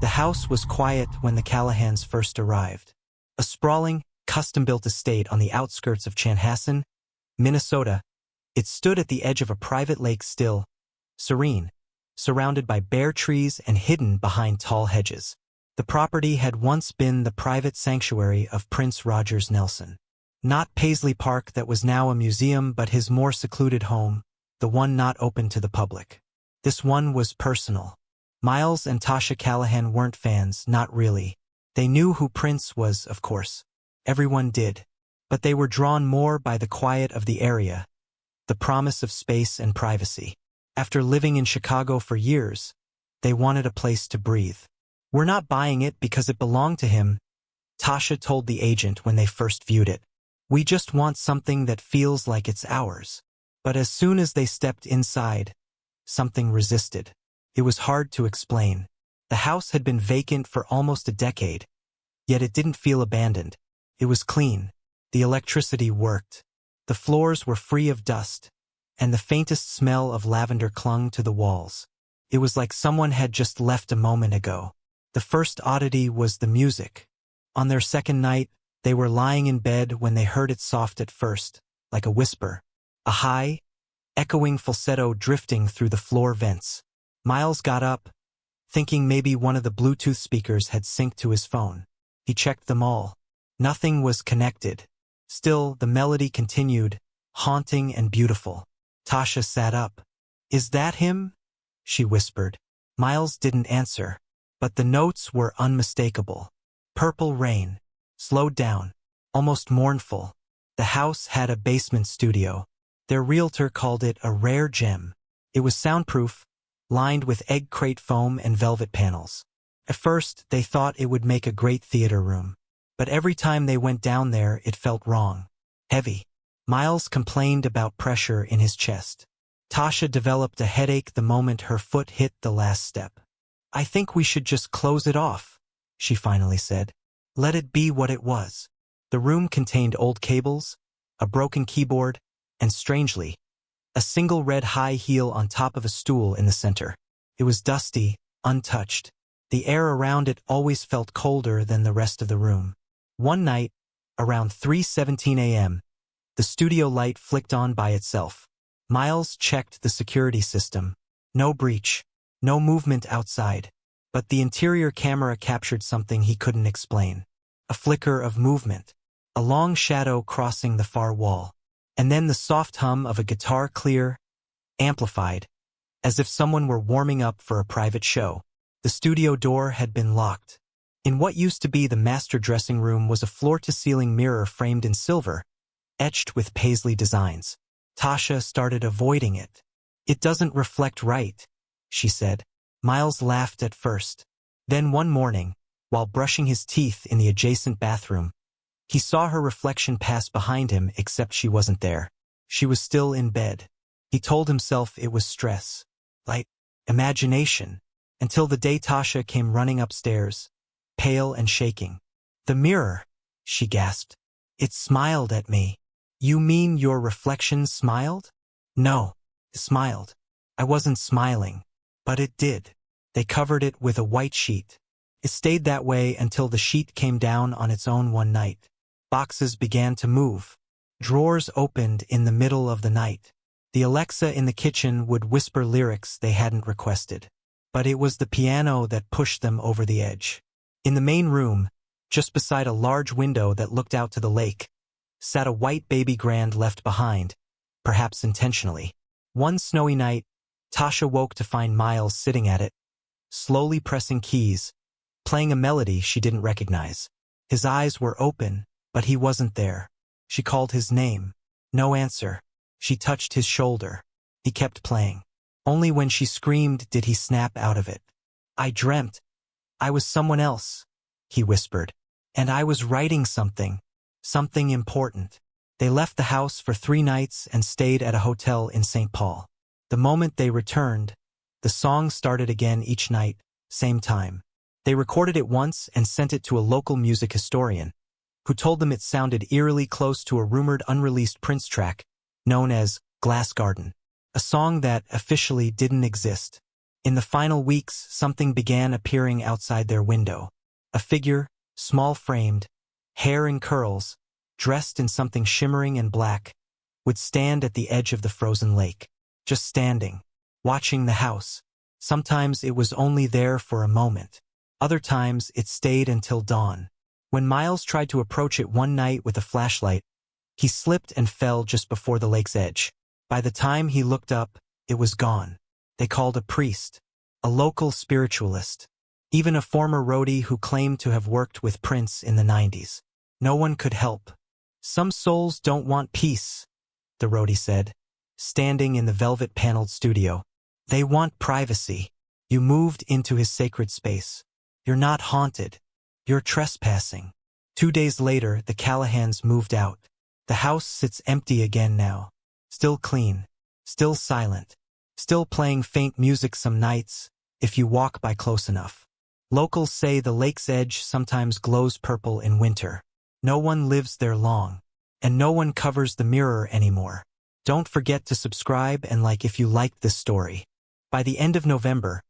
The house was quiet when the Callahans first arrived. A sprawling, custom-built estate on the outskirts of Chanhassen, Minnesota, it stood at the edge of a private lake still, serene, surrounded by bare trees and hidden behind tall hedges. The property had once been the private sanctuary of Prince Rogers Nelson. Not Paisley Park that was now a museum, but his more secluded home, the one not open to the public. This one was personal. Miles and Tasha Callahan weren't fans, not really. They knew who Prince was, of course. Everyone did. But they were drawn more by the quiet of the area, the promise of space and privacy. After living in Chicago for years, they wanted a place to breathe. "We're not buying it because it belonged to him," Tasha told the agent when they first viewed it. "We just want something that feels like it's ours." But as soon as they stepped inside, something resisted. It was hard to explain. The house had been vacant for almost a decade, yet it didn't feel abandoned. It was clean. The electricity worked. The floors were free of dust, and the faintest smell of lavender clung to the walls. It was like someone had just left a moment ago. The first oddity was the music. On their second night, they were lying in bed when they heard it soft at first, like a whisper. A high, echoing falsetto drifting through the floor vents. Miles got up, thinking maybe one of the Bluetooth speakers had synced to his phone. He checked them all. Nothing was connected. Still, the melody continued, haunting and beautiful. Tasha sat up. "Is that him?" she whispered. Miles didn't answer, but the notes were unmistakable. Purple rain, slowed down, almost mournful. The house had a basement studio. Their realtor called it a rare gem. It was soundproof, lined with egg crate foam and velvet panels. At first, they thought it would make a great theater room. But every time they went down there, it felt wrong. Heavy. Miles complained about pressure in his chest. Tasha developed a headache the moment her foot hit the last step. "I think we should just close it off," she finally said. "Let it be what it was." The room contained old cables, a broken keyboard, and strangely, a single red high heel on top of a stool in the center. It was dusty, untouched. The air around it always felt colder than the rest of the room. One night, around 3:17 a.m., the studio light flicked on by itself. Miles checked the security system. No breach, no movement outside. But the interior camera captured something he couldn't explain. A flicker of movement, a long shadow crossing the far wall. And then the soft hum of a guitar, clear, amplified, as if someone were warming up for a private show. The studio door had been locked. In what used to be the master dressing room was a floor-to-ceiling mirror framed in silver, etched with Paisley designs. Tasha started avoiding it. "It doesn't reflect right," she said. Miles laughed at first. Then one morning, while brushing his teeth in the adjacent bathroom, he saw her reflection pass behind him, except she wasn't there. She was still in bed. He told himself it was stress, light, imagination, until the day Tasha came running upstairs, pale and shaking. "The mirror," she gasped. "It smiled at me." "You mean your reflection smiled?" "No, it smiled. I wasn't smiling, but it did." They covered it with a white sheet. It stayed that way until the sheet came down on its own one night. Boxes began to move. Drawers opened in the middle of the night. The Alexa in the kitchen would whisper lyrics they hadn't requested. But it was the piano that pushed them over the edge. In the main room, just beside a large window that looked out to the lake, sat a white baby grand left behind, perhaps intentionally. One snowy night, Tasha woke to find Miles sitting at it, slowly pressing keys, playing a melody she didn't recognize. His eyes were open, but he wasn't there. She called his name. No answer. She touched his shoulder. He kept playing. Only when she screamed did he snap out of it. "I dreamt. I was someone else," he whispered. "And I was writing something important." They left the house for 3 nights and stayed at a hotel in St. Paul. The moment they returned, the song started again each night, same time. They recorded it once and sent it to a local music historian, who told them it sounded eerily close to a rumored unreleased Prince track known as Glass Garden, a song that officially didn't exist. In the final weeks, something began appearing outside their window. A figure, small-framed, hair in curls, dressed in something shimmering and black, would stand at the edge of the frozen lake, just standing, watching the house. Sometimes it was only there for a moment. Other times it stayed until dawn. When Miles tried to approach it one night with a flashlight, he slipped and fell just before the lake's edge. By the time he looked up, it was gone. They called a priest, a local spiritualist, even a former roadie who claimed to have worked with Prince in the 90s. No one could help. "Some souls don't want peace," the roadie said, standing in the velvet-paneled studio. "They want privacy." You moved into his sacred space. You're not haunted. You're trespassing. 2 days later, the Callahans moved out. The house sits empty again now. Still clean. Still silent. Still playing faint music some nights, if you walk by close enough. Locals say the lake's edge sometimes glows purple in winter. No one lives there long. And no one covers the mirror anymore. Don't forget to subscribe and like if you liked this story. By the end of November,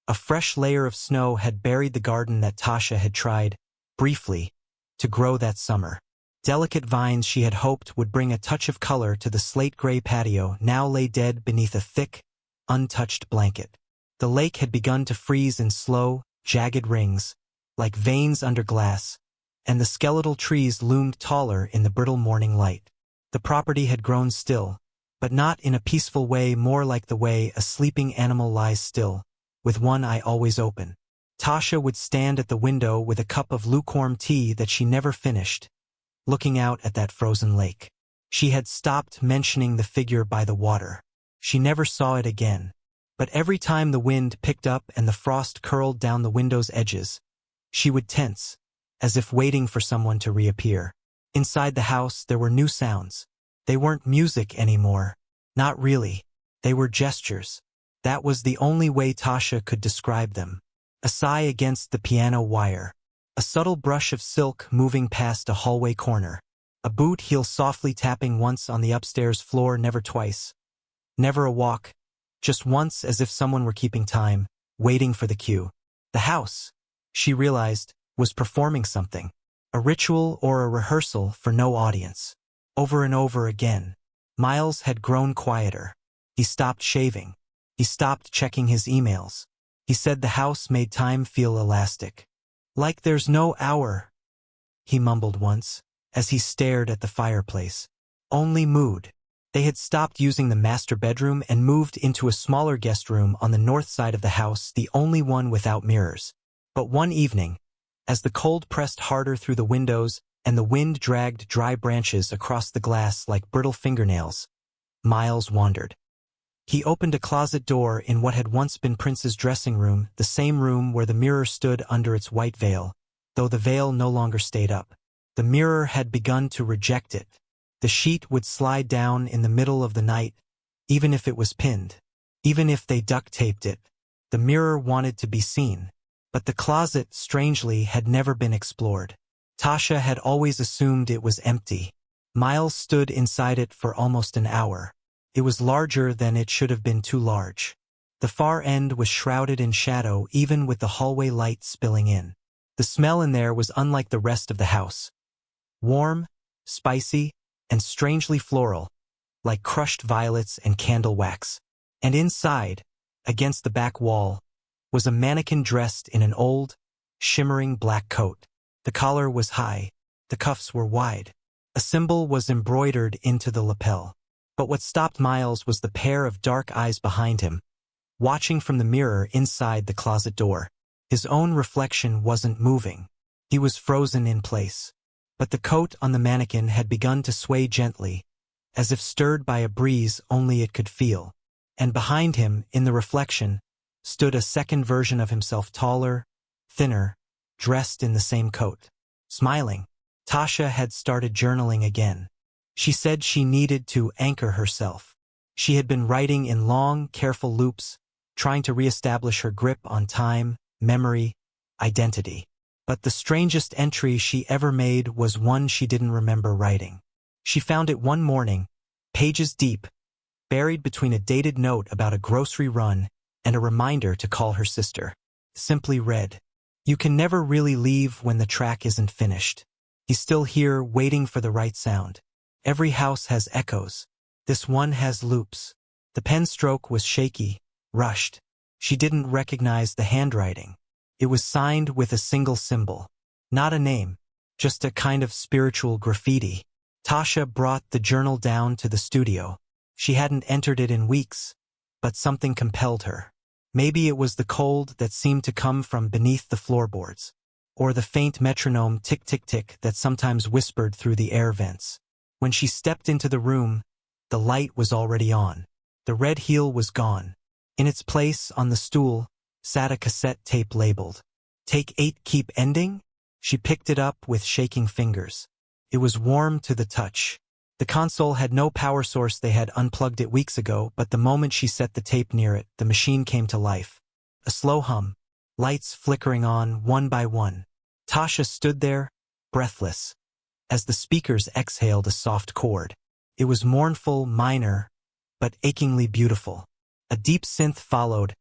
a fresh layer of snow had buried the garden that Tasha had tried, briefly, to grow that summer. Delicate vines she had hoped would bring a touch of color to the slate-gray patio now lay dead beneath a thick, untouched blanket. The lake had begun to freeze in slow, jagged rings, like veins under glass, and the skeletal trees loomed taller in the brittle morning light. The property had grown still, but not in a peaceful way, more like the way a sleeping animal lies still, with one eye always open. Tasha would stand at the window with a cup of lukewarm tea that she never finished, looking out at that frozen lake. She had stopped mentioning the figure by the water. She never saw it again. But every time the wind picked up and the frost curled down the window's edges, she would tense, as if waiting for someone to reappear. Inside the house, there were new sounds. They weren't music anymore. Not really. They were gestures. That was the only way Tasha could describe them. A sigh against the piano wire. A subtle brush of silk moving past a hallway corner. A boot heel softly tapping once on the upstairs floor, never twice. Never a walk. Just once, as if someone were keeping time, waiting for the cue. The house, she realized, was performing something. A ritual or a rehearsal for no audience. Over and over again. Miles had grown quieter. He stopped shaving. He stopped checking his emails. He said the house made time feel elastic. "Like there's no hour," he mumbled once, as he stared at the fireplace. "Only mood." They had stopped using the master bedroom and moved into a smaller guest room on the north side of the house, the only one without mirrors. But one evening, as the cold pressed harder through the windows and the wind dragged dry branches across the glass like brittle fingernails, Miles wandered. He opened a closet door in what had once been Prince's dressing room, the same room where the mirror stood under its white veil, though the veil no longer stayed up. The mirror had begun to reject it. The sheet would slide down in the middle of the night, even if it was pinned, even if they duct-taped it. The mirror wanted to be seen. But the closet, strangely, had never been explored. Tasha had always assumed it was empty. Miles stood inside it for almost an hour. It was larger than it should have been, too large. The far end was shrouded in shadow, even with the hallway light spilling in. The smell in there was unlike the rest of the house. Warm, spicy, and strangely floral, like crushed violets and candle wax. And inside, against the back wall, was a mannequin dressed in an old, shimmering black coat. The collar was high, the cuffs were wide. A symbol was embroidered into the lapel. But what stopped Miles was the pair of dark eyes behind him, watching from the mirror inside the closet door. His own reflection wasn't moving. He was frozen in place. But the coat on the mannequin had begun to sway gently, as if stirred by a breeze only it could feel. And behind him, in the reflection, stood a second version of himself, taller, thinner, dressed in the same coat. Smiling, Tasha had started journaling again. She said she needed to anchor herself. She had been writing in long, careful loops, trying to reestablish her grip on time, memory, identity. But the strangest entry she ever made was one she didn't remember writing. She found it one morning, pages deep, buried between a dated note about a grocery run and a reminder to call her sister. Simply read, "You can never really leave when the track isn't finished. He's still here waiting for the right sound. Every house has echoes. This one has loops." The pen stroke was shaky, rushed. She didn't recognize the handwriting. It was signed with a single symbol. Not a name, just a kind of spiritual graffiti. Tasha brought the journal down to the studio. She hadn't entered it in weeks, but something compelled her. Maybe it was the cold that seemed to come from beneath the floorboards, or the faint metronome tick-tick-tick that sometimes whispered through the air vents. When she stepped into the room, the light was already on. The red heel was gone. In its place, on the stool, sat a cassette tape labeled, "Take 8 Keep Ending?" She picked it up with shaking fingers. It was warm to the touch. The console had no power source. They had unplugged it weeks ago, but the moment she set the tape near it, the machine came to life. A slow hum, lights flickering on one by one. Tasha stood there, breathless, as the speakers exhaled a soft chord. It was mournful, minor, but achingly beautiful. A deep synth followed,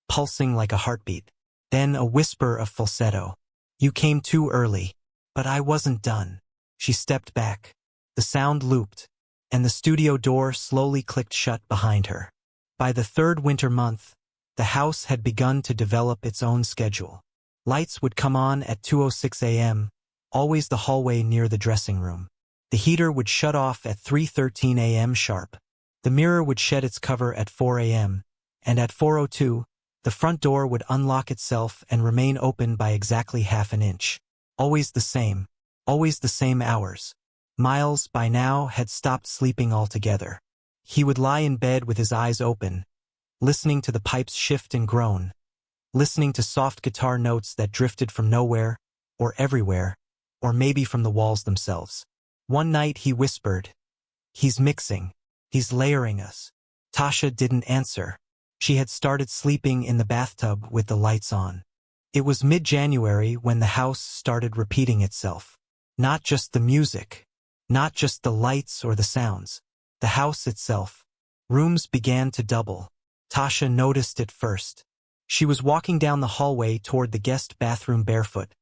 pulsing like a heartbeat. Then a whisper of falsetto. "You came too early, but I wasn't done." She stepped back. The sound looped, and the studio door slowly clicked shut behind her. By the third winter month, the house had begun to develop its own schedule. Lights would come on at 2:06 a.m., always the hallway near the dressing room. The heater would shut off at 3:13 a.m. sharp. The mirror would shed its cover at 4 a.m., and at 4:02, the front door would unlock itself and remain open by exactly half an inch. Always the same hours. Miles, by now, had stopped sleeping altogether. He would lie in bed with his eyes open, listening to the pipes shift and groan, listening to soft guitar notes that drifted from nowhere, or everywhere, or maybe from the walls themselves. One night he whispered, "He's mixing. He's layering us." Tasha didn't answer. She had started sleeping in the bathtub with the lights on. It was mid-January when the house started repeating itself. Not just the music, not just the lights or the sounds. The house itself. Rooms began to double. Tasha noticed it first. She was walking down the hallway toward the guest bathroom barefoot,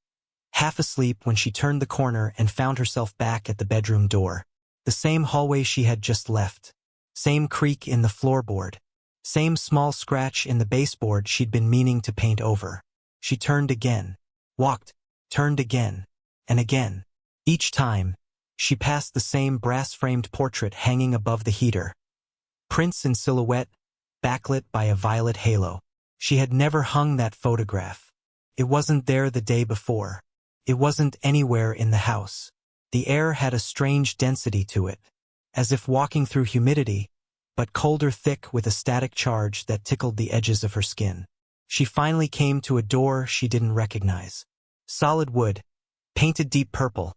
half asleep when she turned the corner and found herself back at the bedroom door. The same hallway she had just left. Same creak in the floorboard. Same small scratch in the baseboard she'd been meaning to paint over. She turned again, walked, turned again, and again. Each time, she passed the same brass-framed portrait hanging above the heater. Prince in silhouette, backlit by a violet halo. She had never hung that photograph. It wasn't there the day before. It wasn't anywhere in the house. The air had a strange density to it, as if walking through humidity, but colder thick with a static charge that tickled the edges of her skin. She finally came to a door she didn't recognize. Solid wood, painted deep purple,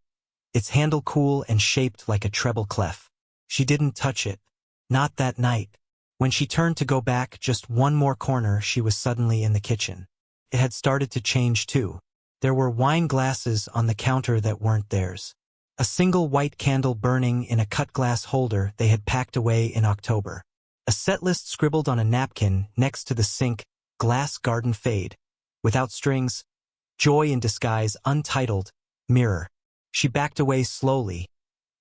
its handle cool and shaped like a treble clef. She didn't touch it. Not that night. When she turned to go back just one more corner, she was suddenly in the kitchen. It had started to change too. There were wine glasses on the counter that weren't theirs. A single white candle burning in a cut glass holder they had packed away in October. A set list scribbled on a napkin next to the sink, glass garden fade. Without strings, joy in disguise, untitled, mirror. She backed away slowly,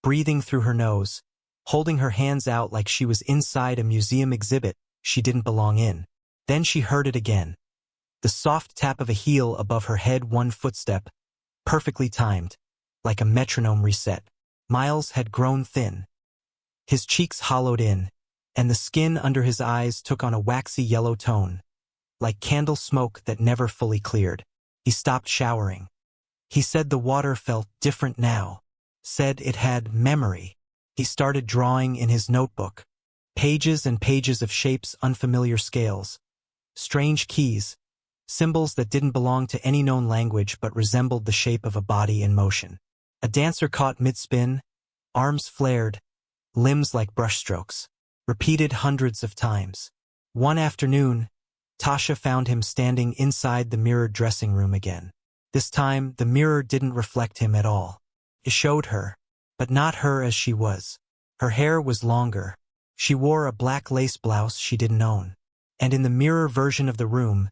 breathing through her nose, holding her hands out like she was inside a museum exhibit she didn't belong in. Then she heard it again. The soft tap of a heel above her head, one footstep, perfectly timed, like a metronome reset. Miles had grown thin. His cheeks hollowed in, and the skin under his eyes took on a waxy yellow tone, like candle smoke that never fully cleared. He stopped showering. He said the water felt different now, said it had memory. He started drawing in his notebook, pages and pages of shapes, unfamiliar scales, strange keys, symbols that didn't belong to any known language but resembled the shape of a body in motion. A dancer caught mid-spin, arms flared, limbs like brushstrokes, repeated hundreds of times. One afternoon, Tasha found him standing inside the mirrored dressing room again. This time, the mirror didn't reflect him at all. It showed her, but not her as she was. Her hair was longer. She wore a black lace blouse she didn't own. And in the mirror version of the room,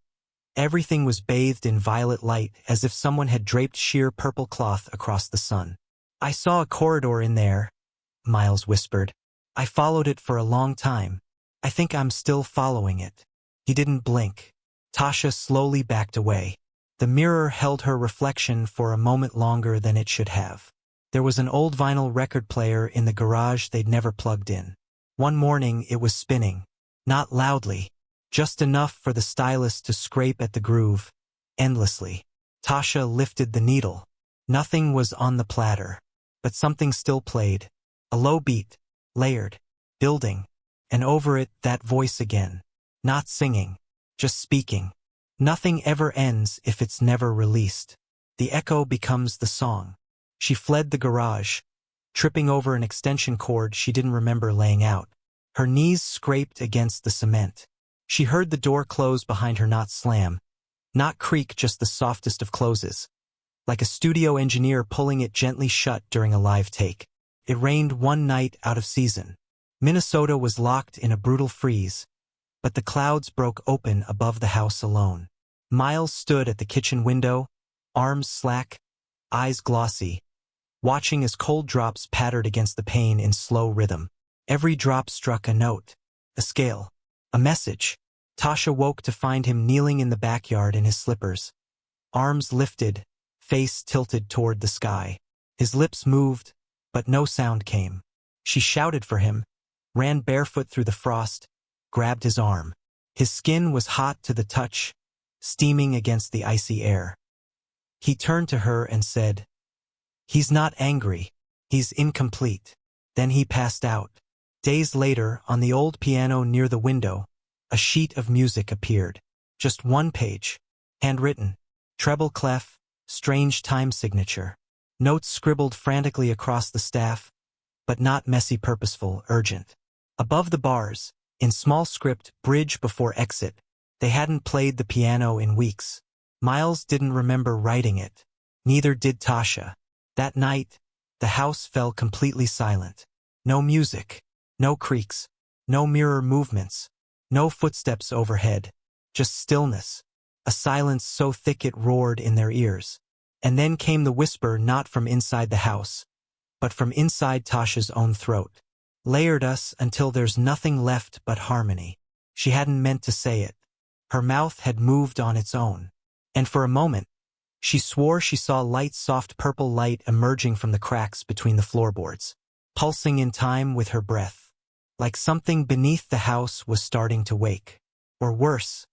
everything was bathed in violet light as if someone had draped sheer purple cloth across the sun. "I saw a corridor in there," Miles whispered. "I followed it for a long time. I think I'm still following it." He didn't blink. Tasha slowly backed away. The mirror held her reflection for a moment longer than it should have. There was an old vinyl record player in the garage they'd never plugged in. One morning it was spinning. Not loudly. Just enough for the stylus to scrape at the groove, endlessly. Tasha lifted the needle. Nothing was on the platter. But something still played. A low beat, layered, building, and over it that voice again. Not singing, just speaking. Nothing ever ends if it's never released. The echo becomes the song. She fled the garage, tripping over an extension cord she didn't remember laying out. Her knees scraped against the cement. She heard the door close behind her, not slam, not creak, just the softest of closes. Like a studio engineer pulling it gently shut during a live take. It rained one night out of season. Minnesota was locked in a brutal freeze, but the clouds broke open above the house alone. Miles stood at the kitchen window, arms slack, eyes glossy, watching as cold drops pattered against the pane in slow rhythm. Every drop struck a note, a scale, a message. Tasha woke to find him kneeling in the backyard in his slippers. Arms lifted, face tilted toward the sky. His lips moved, but no sound came. She shouted for him, ran barefoot through the frost, grabbed his arm. His skin was hot to the touch, steaming against the icy air. He turned to her and said, "He's not angry. He's incomplete." Then he passed out. Days later, on the old piano near the window, a sheet of music appeared. Just one page. Handwritten. Treble clef, strange time signature. Notes scribbled frantically across the staff, but not messy, purposeful, urgent. Above the bars, in small script, bridge before exit, they hadn't played the piano in weeks. Miles didn't remember writing it. Neither did Tasha. That night, the house fell completely silent. No music, no creaks, no mirror movements, no footsteps overhead. Just stillness. A silence so thick it roared in their ears. And then came the whisper, not from inside the house, but from inside Tasha's own throat. "Layered us until there's nothing left but harmony." She hadn't meant to say it. Her mouth had moved on its own. And for a moment, she swore she saw light, soft purple light emerging from the cracks between the floorboards, pulsing in time with her breath. Like something beneath the house was starting to wake. Or worse,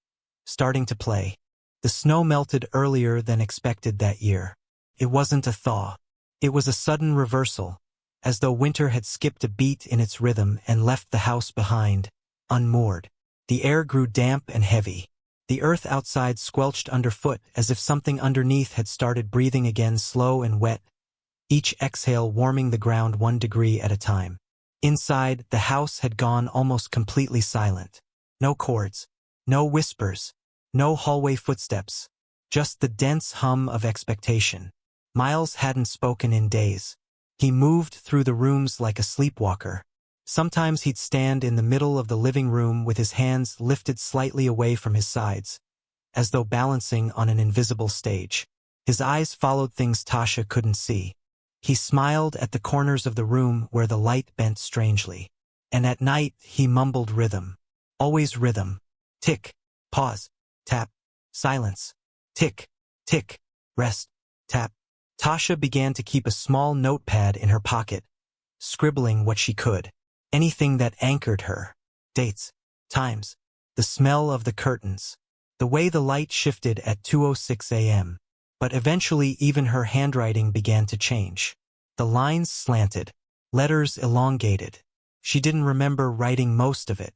starting to play. The snow melted earlier than expected that year. It wasn't a thaw. It was a sudden reversal, as though winter had skipped a beat in its rhythm and left the house behind, unmoored. The air grew damp and heavy. The earth outside squelched underfoot as if something underneath had started breathing again, slow and wet, each exhale warming the ground 1 degree at a time. Inside, the house had gone almost completely silent. No chords, no whispers, no hallway footsteps, just the dense hum of expectation. Miles hadn't spoken in days. He moved through the rooms like a sleepwalker. Sometimes he'd stand in the middle of the living room with his hands lifted slightly away from his sides, as though balancing on an invisible stage. His eyes followed things Tasha couldn't see. He smiled at the corners of the room where the light bent strangely. And at night he mumbled rhythm. Always rhythm. Tick, pause, tap, silence. Tick, tick, rest, tap. Tasha began to keep a small notepad in her pocket, scribbling what she could. Anything that anchored her. Dates, times, the smell of the curtains, the way the light shifted at 2:06 a.m. But eventually even her handwriting began to change. The lines slanted, letters elongated. She didn't remember writing most of it.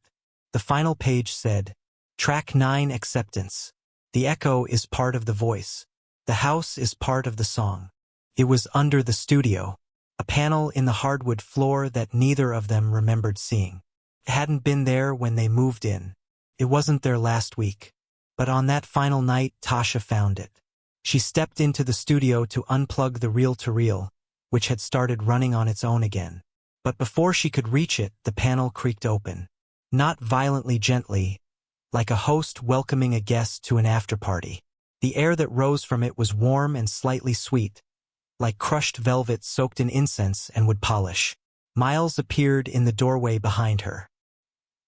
The final page said, "Track 9 acceptance. The echo is part of the voice. The house is part of the song." It was under the studio, a panel in the hardwood floor that neither of them remembered seeing. It hadn't been there when they moved in. It wasn't there last week. But on that final night, Tasha found it. She stepped into the studio to unplug the reel-to-reel, which had started running on its own again. But before she could reach it, the panel creaked open. Not violently, gently, like a host welcoming a guest to an after-party. The air that rose from it was warm and slightly sweet, like crushed velvet soaked in incense and wood polish. Miles appeared in the doorway behind her.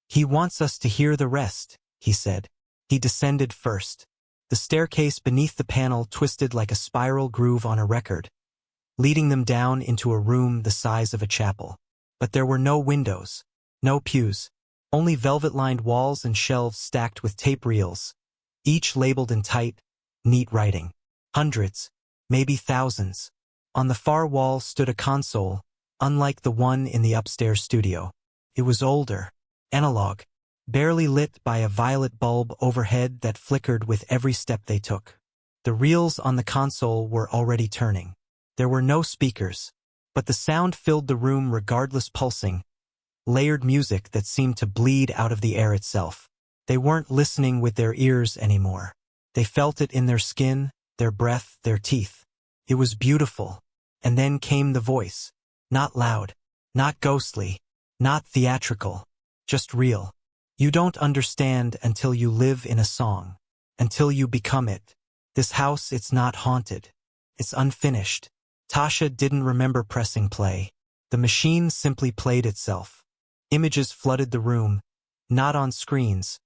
"He wants us to hear the rest," he said. He descended first. The staircase beneath the panel twisted like a spiral groove on a record, leading them down into a room the size of a chapel. But there were no windows, no pews, only velvet-lined walls and shelves stacked with tape reels, each labeled in tight, neat writing. Hundreds, maybe thousands. On the far wall stood a console, unlike the one in the upstairs studio. It was older, analog, barely lit by a violet bulb overhead that flickered with every step they took. The reels on the console were already turning. There were no speakers, but the sound filled the room regardless, pulsing, layered music that seemed to bleed out of the air itself. They weren't listening with their ears anymore. They felt it in their skin, their breath, their teeth. It was beautiful. And then came the voice. Not loud, not ghostly, not theatrical, just real. "You don't understand until you live in a song, until you become it. This house, it's not haunted. It's unfinished." Tasha didn't remember pressing play. The machine simply played itself. Images flooded the room, not on screens,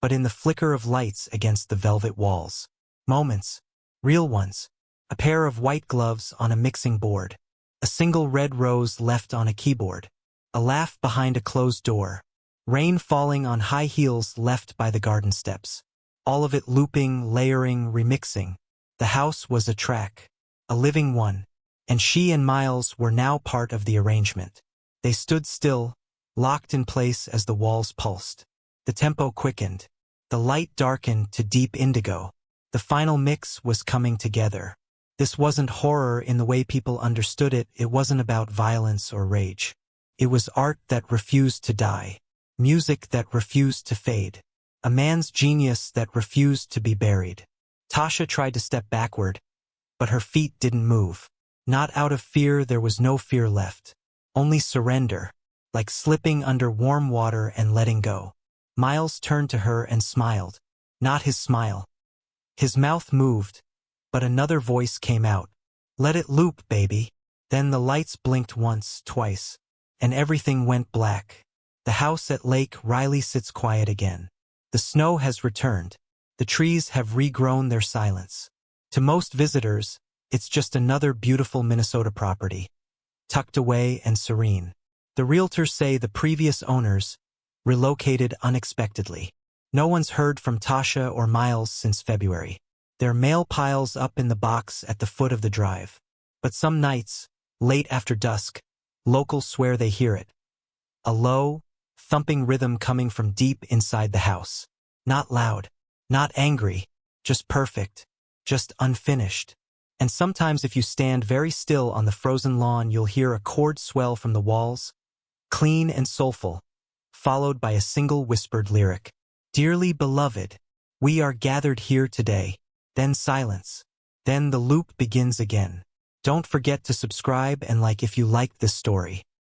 but in the flicker of lights against the velvet walls. Moments, real ones. A pair of white gloves on a mixing board. A single red rose left on a keyboard. A laugh behind a closed door. Rain falling on high heels left by the garden steps. All of it looping, layering, remixing. The house was a track, a living one, and she and Miles were now part of the arrangement. They stood still, locked in place as the walls pulsed. The tempo quickened. The light darkened to deep indigo. The final mix was coming together. This wasn't horror in the way people understood it. It wasn't about violence or rage. It was art that refused to die. Music that refused to fade. A man's genius that refused to be buried. Tasha tried to step backward, but her feet didn't move. Not out of fear, there was no fear left. Only surrender, like slipping under warm water and letting go. Miles turned to her and smiled. Not his smile. His mouth moved, but another voice came out. "Let it loop, baby." Then the lights blinked once, twice, and everything went black. The house at Lake Riley sits quiet again. The snow has returned. The trees have regrown their silence. To most visitors, it's just another beautiful Minnesota property, tucked away and serene. The realtors say the previous owners relocated unexpectedly. No one's heard from Tasha or Miles since February. Their mail piles up in the box at the foot of the drive. But some nights, late after dusk, locals swear they hear it. A low, thumping rhythm coming from deep inside the house. Not loud, not angry, just perfect, just unfinished. And sometimes if you stand very still on the frozen lawn, you'll hear a chord swell from the walls, clean and soulful, followed by a single whispered lyric. "Dearly beloved, we are gathered here today." Then silence. Then the loop begins again. Don't forget to subscribe and like if you liked this story.